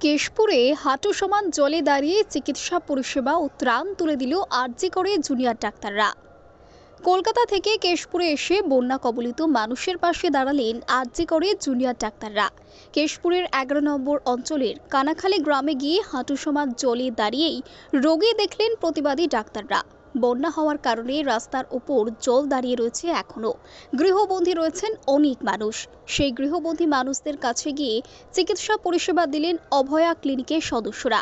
কেশপুরে হাঁটু সমান জলে দাঁড়িয়ে চিকিৎসা পরিষেবা ও ত্রাণ তুলে দিল আরজি করে জুনিয়র ডাক্তাররা। কলকাতা থেকে কেশপুরে এসে বন্যা কবলিত মানুষের পাশে দাঁড়ালেন আরজি করে জুনিয়র ডাক্তাররা। কেশপুরের 11 নম্বর অঞ্চলের কানাখালী গ্রামে গিয়ে হাঁটু সমান জলে দাঁড়িয়েই রোগী দেখলেন প্রতিবাদী ডাক্তাররা। বন্যা হওয়ার কারণে রাস্তার উপর জল দাঁড়িয়ে রয়েছে, এখনো গৃহবন্দী রয়েছেন অনেক মানুষ। সেই গৃহবন্দী মানুষদের কাছে গিয়ে চিকিৎসা পরিষেবা দিলেন অভয়া ক্লিনিকের সদস্যরা।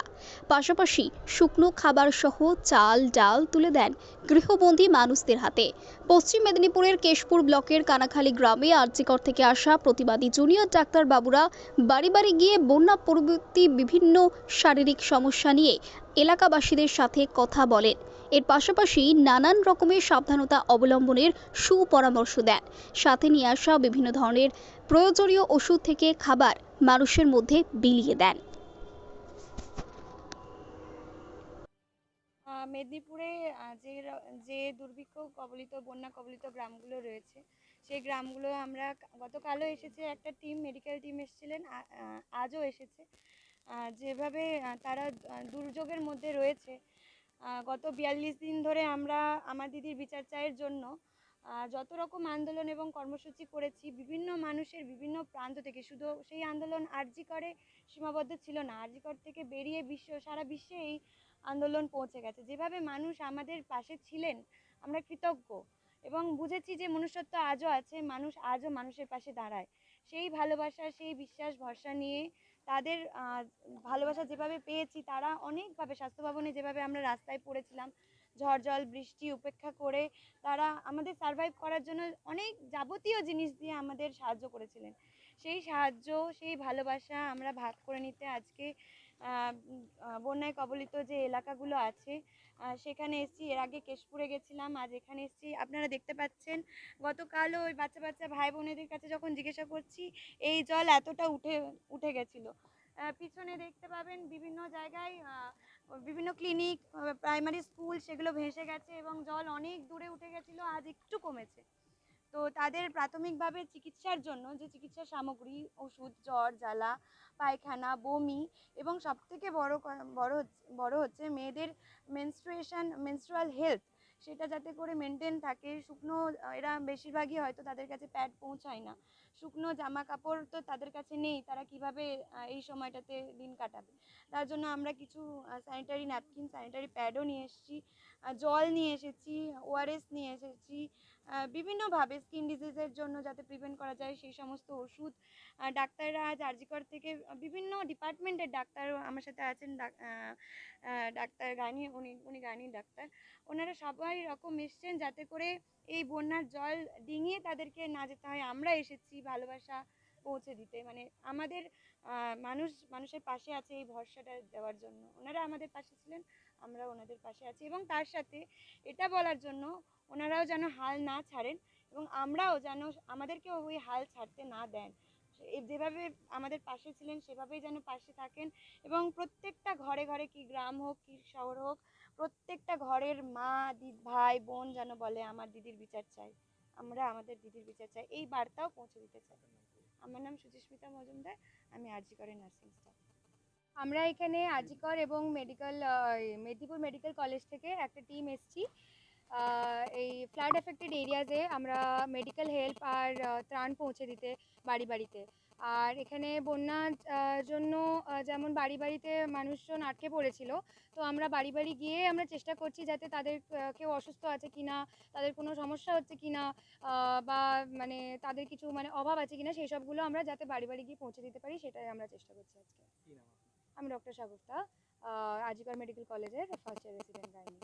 পাশাপাশি শুকনো খাবার সহ চাল ডাল তুলে দেন গৃহবন্দী মানুষদের হাতে। পশ্চিম মেদিনীপুরের কেশপুর ব্লকের কানাখালী গ্রামে আরজিকর থেকে আসা প্রতিবাদী জুনিয়র ডাক্তার বাবুরা বাড়ি বাড়ি গিয়ে বন্যা পরবর্তী বিভিন্ন শারীরিক সমস্যা নিয়ে এলাকাবাসীদের সাথে কথা বলেন। এর পাশাপাশি নানান রকমের সাবধানতা অবলম্বনের সুপরামর্শ দেন। সাথে নিয়ে আসা বিভিন্ন ধরনের প্রয়োজনীয় ওষুধ থেকে খাবার মানুষের মধ্যে বিলিয়ে দেন। মেদিনীপুরে যে দুর্ভিক্ষ কবলিত বন্যা কবলিত গ্রামগুলো রয়েছে, সেই গ্রামগুলো আমরা গতকালও এসেছে, একটা টিম, মেডিকেল টিম এসেছিলেন, আজও এসেছে। যেভাবে তারা দুর্যোগের মধ্যে রয়েছে, গত 42 দিন ধরে আমরা আমার দিদির বিচার চায়ের জন্য যত রকম আন্দোলন এবং কর্মসূচি করেছি বিভিন্ন মানুষের বিভিন্ন প্রান্ত থেকে। শুধু সেই আন্দোলন আরজি করে সীমাবদ্ধ ছিল না, আরজি কর থেকে বেরিয়ে সারা বিশ্বে এই আন্দোলন পৌঁছে গেছে। যেভাবে মানুষ আমাদের পাশে ছিলেন, আমরা কৃতজ্ঞ এবং বুঝেছি যে মনুষ্যত্ব আজও আছে, মানুষ আজও মানুষের পাশে দাঁড়ায়। সেই ভালোবাসা, সেই বিশ্বাস ভরসা নিয়ে তাদের ভালোবাসা যেভাবে পেয়েছি, তারা অনেকভাবে স্বাস্থ্য ভবনে যেভাবে আমরা রাস্তায় পড়েছিলাম ঝড় জল বৃষ্টি উপেক্ষা করে, তারা আমাদের সারভাইভ করার জন্য অনেক যাবতীয় জিনিস দিয়ে আমাদের সাহায্য করেছিলেন। সেই সাহায্য, সেই ভালোবাসা আমরা ভাগ করে নিতে আজকে বন্যায় কবলিত যে এলাকাগুলো আছে সেখানে এসেছি। এর আগে কেশপুরে গেছিলাম, আজ এখানে এসেছি। আপনারা দেখতে পাচ্ছেন, গতকালও ওই বাচ্চা বাচ্চা ভাই বোনেদের কাছে যখন জিজ্ঞাসা করছি, এই জল এতটা উঠে গেছিলো। পিছনে দেখতে পাবেন বিভিন্ন জায়গায় বিভিন্ন ক্লিনিক, প্রাইমারি স্কুল, সেগুলো ভেসে গেছে এবং জল অনেক দূরে উঠে গেছিলো, আজ একটু কমেছে। তো তাদের প্রাথমিকভাবে চিকিৎসার জন্য যে চিকিৎসা সামগ্রী, ওষুধ, জ্বর জ্বালা, পায়খানা, বমি এবং সবথেকে বড় হচ্ছে মেয়েদের মেনস্ট্রুয়াল হেলথ, সেটা যাতে করে মেনটেন থাকে। শুকনো, এরা বেশিরভাগই হয়তো তাদের কাছে প্যাড পৌঁছায় না, শুকনো জামা কাপড় তো তাদের কাছে নেই, তারা কিভাবে এই সময়টাতে দিন কাটাবে। তার জন্য আমরা কিছু স্যানিটারি ন্যাপকিন, স্যানিটারি প্যাডও নিয়ে এসেছি, জল নিয়ে এসেছি, ওআরএস নিয়ে এসেছি, বিভিন্নভাবে স্কিন ডিজিজের জন্য যাতে প্রিভেন্ট করা যায় সেই সমস্ত ওষুধ। ডাক্তাররা আজ আরজিকর থেকে বিভিন্ন ডিপার্টমেন্টের ডাক্তার আমার সাথে আছেন। ডাক্তার গাইনি, উনি গাইনি ডাক্তার, ওনারা সবাই রকম এসছেন যাতে করে এই বন্যার জল ডিঙিয়ে তাদেরকে না যেতে হয়। আমরা এসেছি ভালোবাসা পৌঁছে দিতে, মানে আমাদের মানুষের পাশে আছে এই ভরসাটা দেওয়ার জন্য। ওনারা আমাদের পাশে ছিলেন, আমরা ওনাদের পাশে আছি এবং তার সাথে এটা বলার জন্য ওনারাও যেন হাল না ছাড়েন এবং আমরাও যেন আমাদেরকেও ওই হাল ছাড়তে না দেন। যেভাবে আমাদের পাশে ছিলেন সেভাবেই যেন পাশে থাকেন এবং প্রত্যেকটা ঘরে ঘরে, কি গ্রাম হোক কি শহর হোক, প্রত্যেকটা ঘরের মা, ভাই বোন যেন বলে আমার দিদির বিচার চাই, আমরা আমাদের দিদির বিচার চাই, এই বার্তাও পৌঁছে দিতে চাই। আমার নাম সুচিস্মিতা মজুমদার, আমি আরজি করে নার্সিং স্টাফ। আমরা এখানে আরজিকর এবং মেদিনীপুর মেডিকেল কলেজ থেকে একটা টিম এসেছি। এই ফ্লাড এফেক্টেড এরিয়াজে আমরা মেডিকেল হেল্প আর ত্রাণ পৌঁছে দিতে বাড়ি বাড়িতে। আর এখানে বন্যার জন্য যেমন বাড়ি বাড়িতে মানুষজন আটকে পড়েছিল, তো আমরা বাড়ি বাড়ি গিয়ে আমরা চেষ্টা করছি যাতে তাদের কেউ অসুস্থ আছে কি না, তাদের কোনো সমস্যা হচ্ছে কি না, বা মানে তাদের কিছু মানে অভাব আছে কিনা, সেই সবগুলো আমরা যাতে বাড়ি বাড়ি গিয়ে পৌঁছে দিতে পারি, সেটাই আমরা চেষ্টা করছি আজকে। আমি ডক্টর শাগুফতা, আরজিকর মেডিকেল কলেজের ফার্স্ট ইয়ার রেসিডেন্ট গাইনি।